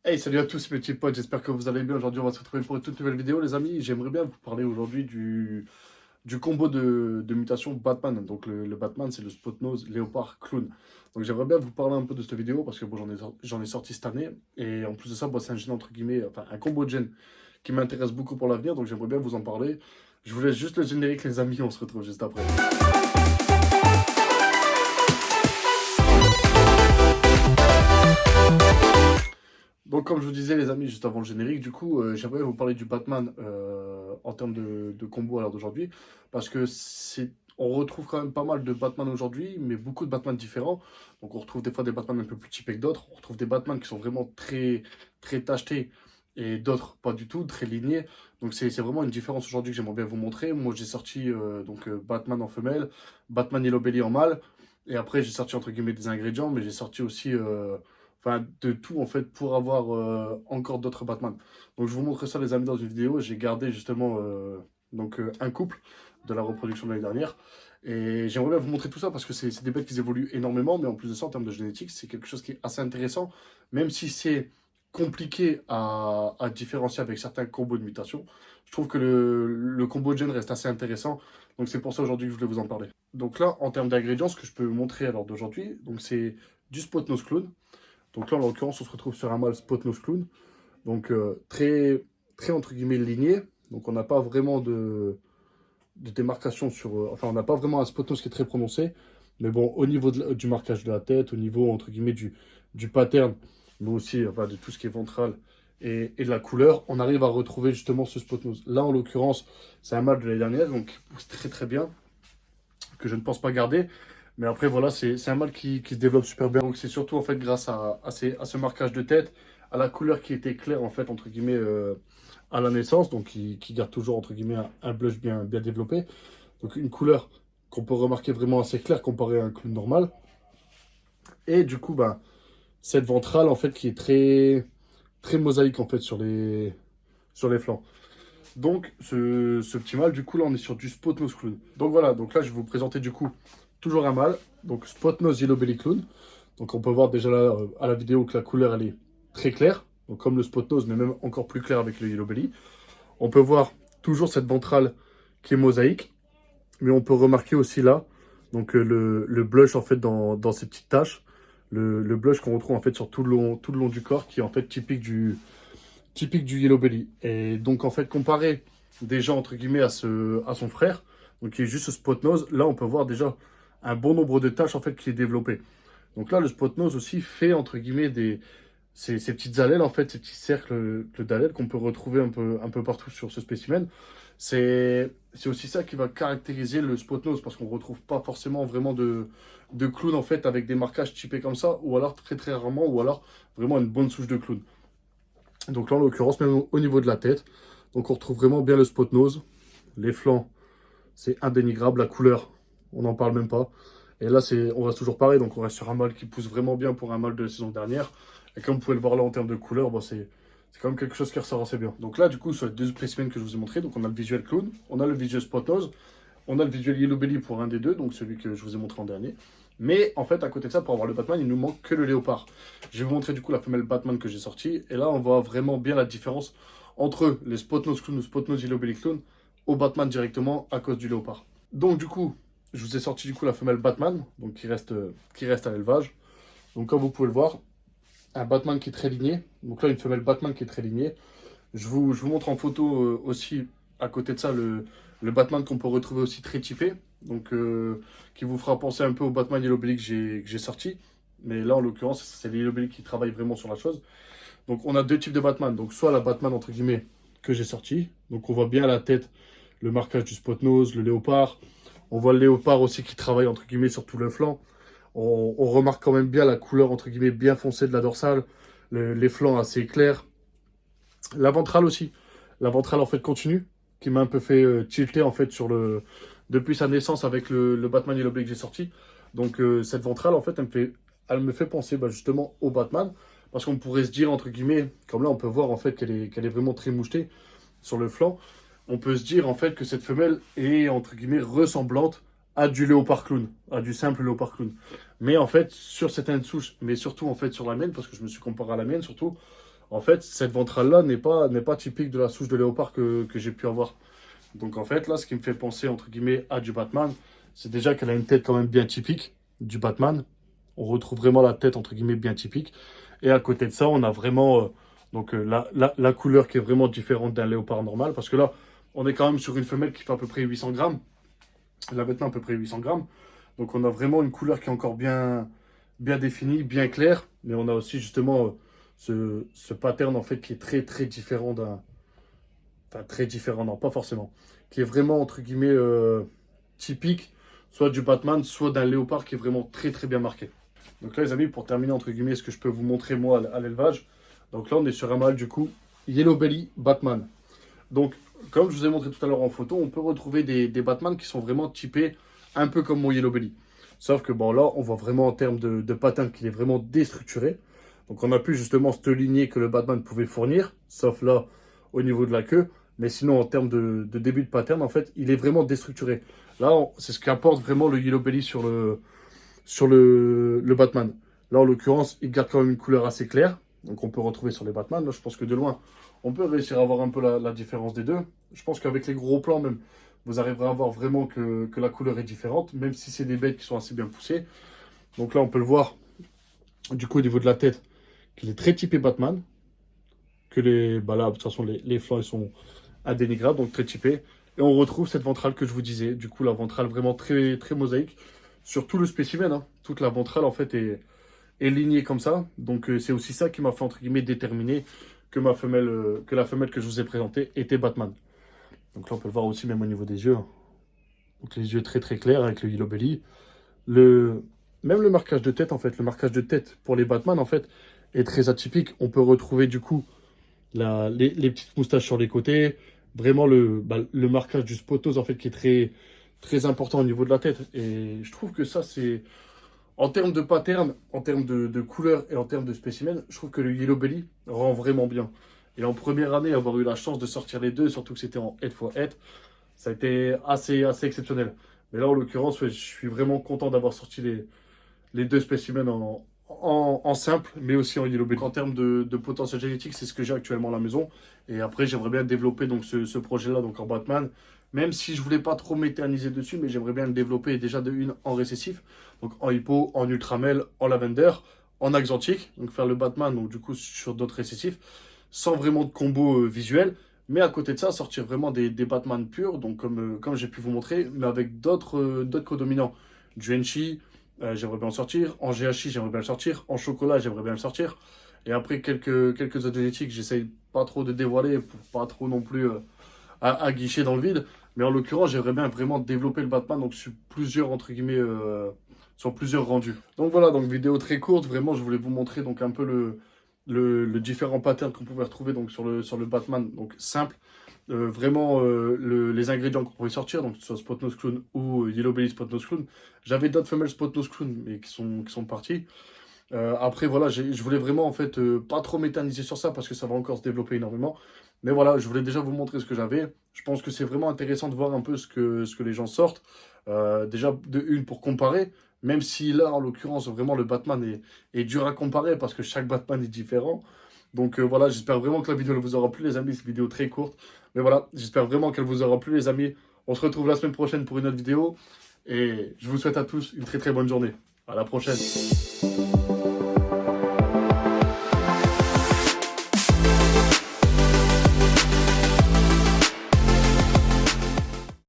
Hey, salut à tous mes petits potes, j'espère que vous allez bien. Aujourd'hui, on va se retrouver pour une toute nouvelle vidéo, les amis. J'aimerais bien vous parler aujourd'hui du combo de mutation Batman. Donc, le Batman, c'est le Spot-Nose Léopard Clown. Donc, j'aimerais bien vous parler un peu de cette vidéo parce que bon, j'en ai sorti cette année. Et en plus de ça, bon, c'est un gène entre guillemets, enfin, un combo de gènes qui m'intéresse beaucoup pour l'avenir. Donc, j'aimerais bien vous en parler. Je vous laisse juste le générique, les amis. On se retrouve juste après. Donc, comme je vous disais, les amis, juste avant le générique, du coup, j'aimerais vous parler du Batman en termes de combo à l'heure d'aujourd'hui. Parce que on retrouve quand même pas mal de Batman aujourd'hui, mais beaucoup de Batman différents. Donc, on retrouve des fois des Batman un peu plus typés que d'autres. On retrouve des Batman qui sont vraiment très, très tachetés et d'autres pas du tout, très lignés. Donc, c'est vraiment une différence aujourd'hui que j'aimerais bien vous montrer. Moi, j'ai sorti Batman en femelle, Batman Yellow Belly en mâle. Et après, j'ai sorti entre guillemets des ingrédients, mais j'ai sorti aussi. Enfin, de tout en fait pour avoir encore d'autres Batman. Donc je vous montre ça les amis dans une vidéo. J'ai gardé justement un couple de la reproduction de l'année dernière. Et j'aimerais bien vous montrer tout ça parce que c'est des bêtes qui évoluent énormément. Mais en plus de ça, en termes de génétique, c'est quelque chose qui est assez intéressant. Même si c'est compliqué à différencier avec certains combos de mutation, je trouve que le combo de gènes reste assez intéressant. Donc c'est pour ça aujourd'hui que je voulais vous en parler. Donc là, en termes d'ingrédients, ce que je peux vous montrer à l'heure d'aujourd'hui, donc c'est du Spot-Nose Clone. Donc là, en l'occurrence, on se retrouve sur un mâle Spot-Nose Clown. Donc très, très entre guillemets ligné. Donc on n'a pas vraiment de démarcation sur... enfin, on n'a pas vraiment un Spot-Nose qui est très prononcé. Mais bon, au niveau du marquage de la tête, au niveau entre guillemets du pattern, mais aussi enfin, de tout ce qui est ventral et de la couleur, on arrive à retrouver justement ce Spot-Nose. Là, en l'occurrence, c'est un mâle de l'année dernière, donc qui pousse très très bien, que je ne pense pas garder. Mais après, voilà, c'est un mâle qui se développe super bien. Donc, c'est surtout en fait grâce à ce marquage de tête, à la couleur qui était claire en fait, entre guillemets, à la naissance. Donc, qui garde toujours, entre guillemets, un blush bien développé. Donc, une couleur qu'on peut remarquer vraiment assez claire comparée à un clown normal. Et du coup, ben, cette ventrale en fait qui est très, très mosaïque en fait sur les flancs. Donc, ce petit mâle, du coup, là, on est sur du Spot Nose Clown. Donc voilà, donc là, je vais vous présenter du coup toujours un mâle. Donc, Spot Nose Yellow Belly Clown. Donc, on peut voir déjà là, à la vidéo que la couleur, elle est très claire. Donc, comme le Spot Nose, mais même encore plus clair avec le Yellow Belly. On peut voir toujours cette ventrale qui est mosaïque. Mais on peut remarquer aussi là, donc le blush en fait dans ces petites taches. Le blush qu'on retrouve en fait sur tout le long du corps, qui est en fait typique du Yellow Belly. Et donc, en fait, comparé déjà, entre guillemets, à son frère, donc qui est juste ce spot nose, là, on peut voir déjà un bon nombre de tâches, en fait, qui est développé. Donc là, le spot nose aussi fait, entre guillemets, ces petites allèles, en fait, ces petits cercles d'allèles qu'on peut retrouver un peu partout sur ce spécimen. C'est aussi ça qui va caractériser le spot nose, parce qu'on ne retrouve pas forcément vraiment de clown, en fait, avec des marquages typés comme ça, ou alors très très rarement, ou alors vraiment une bonne souche de clown. Donc là, en l'occurrence, même au niveau de la tête, donc on retrouve vraiment bien le spot nose. Les flancs, c'est indénigrable. La couleur, on n'en parle même pas. Et là, on reste toujours pareil. Donc on reste sur un mâle qui pousse vraiment bien pour un mâle de la saison dernière. Et comme vous pouvez le voir là en termes de couleur, bon, c'est quand même quelque chose qui ressort assez bien. Donc là, du coup, sur les deux spécimens que je vous ai montré, donc on a le visuel clown, on a le visuel spot nose, on a le visuel yellow belly pour un des deux, donc celui que je vous ai montré en dernier. Mais en fait, à côté de ça, pour avoir le Batman, il nous manque que le léopard. Je vais vous montrer du coup la femelle Batman que j'ai sortie. Et là, on voit vraiment bien la différence entre les Spot Nose Clown ou Spot Nose Yellow Belly Clown au Batman directement à cause du léopard. Donc du coup, je vous ai sorti du coup la femelle Batman, donc qui reste à l'élevage. Donc comme vous pouvez le voir, un Batman qui est très ligné. Donc là, une femelle Batman qui est très lignée. Je vous montre en photo aussi, à côté de ça, le Batman qu'on peut retrouver aussi très typé. Donc, qui vous fera penser un peu au Batman Yellow Belly que j'ai sorti. Mais là, en l'occurrence, c'est les Yellow Belly qui travaillent vraiment sur la chose. Donc, on a deux types de Batman. Donc, soit la Batman, entre guillemets, que j'ai sorti. Donc, on voit bien à la tête le marquage du spot nose, le léopard. On voit le léopard aussi qui travaille, entre guillemets, sur tout le flanc. On remarque quand même bien la couleur, entre guillemets, bien foncée de la dorsale. Les flancs assez clairs. La ventrale aussi. La ventrale en fait continue, qui m'a un peu fait tilter en fait depuis sa naissance avec le Batman Yellow Belly que j'ai sorti. Donc cette ventrale en fait, elle me fait penser bah, justement au Batman. Parce qu'on pourrait se dire, entre guillemets, comme là on peut voir en fait qu'elle est vraiment très mouchetée sur le flanc. On peut se dire en fait que cette femelle est entre guillemets ressemblante à du léopard clown, à du simple léopard clown. Mais en fait, sur certaines souches, mais surtout en fait sur la mienne, parce que je me suis comparé à la mienne surtout, En fait, cette ventrale-là n'est pas typique de la souche de léopard que j'ai pu avoir. Donc en fait, là, ce qui me fait penser, entre guillemets, à du Batman, c'est déjà qu'elle a une tête quand même bien typique du Batman. On retrouve vraiment la tête, entre guillemets, bien typique. Et à côté de ça, on a vraiment la couleur qui est vraiment différente d'un léopard normal. Parce que là, on est quand même sur une femelle qui fait à peu près 800 grammes. Là maintenant, à peu près 800 grammes. Donc on a vraiment une couleur qui est encore bien définie, bien claire. Mais on a aussi justement ce pattern en fait qui est très différent d'un... Enfin très différent, non pas forcément. Qui est vraiment entre guillemets typique, soit du Batman, soit d'un léopard qui est vraiment très bien marqué. Donc là les amis, pour terminer entre guillemets ce que je peux vous montrer moi à l'élevage. Donc là on est sur un mâle du coup Yellow Belly Batman. Donc, comme je vous ai montré tout à l'heure en photo, on peut retrouver des Batman qui sont vraiment typés un peu comme mon Yellow Belly. Sauf que bon, là, on voit vraiment en termes de pattern qu'il est vraiment déstructuré. Donc, on a plus justement cette lignée que le Batman pouvait fournir, sauf là, au niveau de la queue. Mais sinon, en termes de début de pattern, en fait, il est vraiment déstructuré. Là, c'est ce qu'apporte vraiment le Yellow Belly sur le Batman. Là, en l'occurrence, il garde quand même une couleur assez claire. Donc, on peut retrouver sur les Batman. Là, je pense que de loin, on peut réussir à voir un peu la différence des deux. Je pense qu'avec les gros plans même, vous arriverez à voir vraiment que la couleur est différente, même si c'est des bêtes qui sont assez bien poussées. Donc là, on peut le voir, du coup, au niveau de la tête, qu'il est très typé Batman. Que bah là, de toute façon, les flancs, ils sont indénigrables, donc très typés. Et on retrouve cette ventrale que je vous disais. Du coup, la ventrale vraiment très mosaïque sur tout le spécimen. Hein. Toute la ventrale, en fait, est lignée comme ça. Donc, c'est aussi ça qui m'a fait, entre guillemets, déterminer que la femelle que je vous ai présentée était Batman. Donc là, on peut le voir aussi même au niveau des yeux. Hein. Donc les yeux très clairs avec le yellow belly. Le... Même le marquage de tête, en fait, le marquage de tête pour les Batman, en fait, est très atypique. On peut retrouver du coup les petites moustaches sur les côtés. Vraiment le marquage du spotose, en fait, qui est très important au niveau de la tête. Et je trouve que ça, c'est... En termes de pattern, en termes de couleur et en termes de spécimen, je trouve que le Yellow Belly rend vraiment bien. Et en première année, avoir eu la chance de sortir les deux, surtout que c'était en head for head, ça a été assez exceptionnel. Mais là, en l'occurrence, ouais, je suis vraiment content d'avoir sorti les deux spécimens en simple, mais aussi en Yellow Belly. En termes de potentiel génétique, c'est ce que j'ai actuellement à la maison. Et après, j'aimerais bien développer donc, ce projet-là donc en Batman. Même si je voulais pas trop m'éterniser dessus, mais j'aimerais bien le développer déjà de une en récessif. Donc en hippo, en ultramel, en lavender, en axantique. Donc faire le Batman, donc du coup sur d'autres récessifs, sans vraiment de combo visuel. Mais à côté de ça, sortir vraiment des Batman purs, donc comme j'ai pu vous montrer, mais avec d'autres codominants. Du Enchi, j'aimerais bien en sortir. En GHI, j'aimerais bien le sortir. En chocolat, j'aimerais bien le sortir. Et après, quelques autres génétiques, j'essaye pas trop de dévoiler pour pas trop non plus à guicher dans le vide. Mais en l'occurrence, j'aimerais bien vraiment développer le Batman donc sur plusieurs, entre guillemets, sur plusieurs rendus. Donc voilà, donc vidéo très courte. Vraiment, je voulais vous montrer donc un peu le différent pattern qu'on pouvait retrouver donc sur le Batman donc simple. Vraiment les ingrédients qu'on pouvait sortir, donc que ce soit Spot Nose Clown ou Yellow Belly Spot Nose Clown. J'avais d'autres femelles Spot Nose Clown, mais qui sont parties. Après, voilà, je voulais vraiment, en fait, pas trop m'éterniser sur ça parce que ça va encore se développer énormément. Mais voilà, je voulais déjà vous montrer ce que j'avais. Je pense que c'est vraiment intéressant de voir un peu ce que les gens sortent. Déjà, de une, pour comparer. Même si là, en l'occurrence, vraiment, le Batman est dur à comparer parce que chaque Batman est différent. Donc voilà, j'espère vraiment que la vidéo elle vous aura plu, les amis. C'est une vidéo très courte. Mais voilà, j'espère vraiment qu'elle vous aura plu, les amis. On se retrouve la semaine prochaine pour une autre vidéo. Et je vous souhaite à tous une très bonne journée. À la prochaine.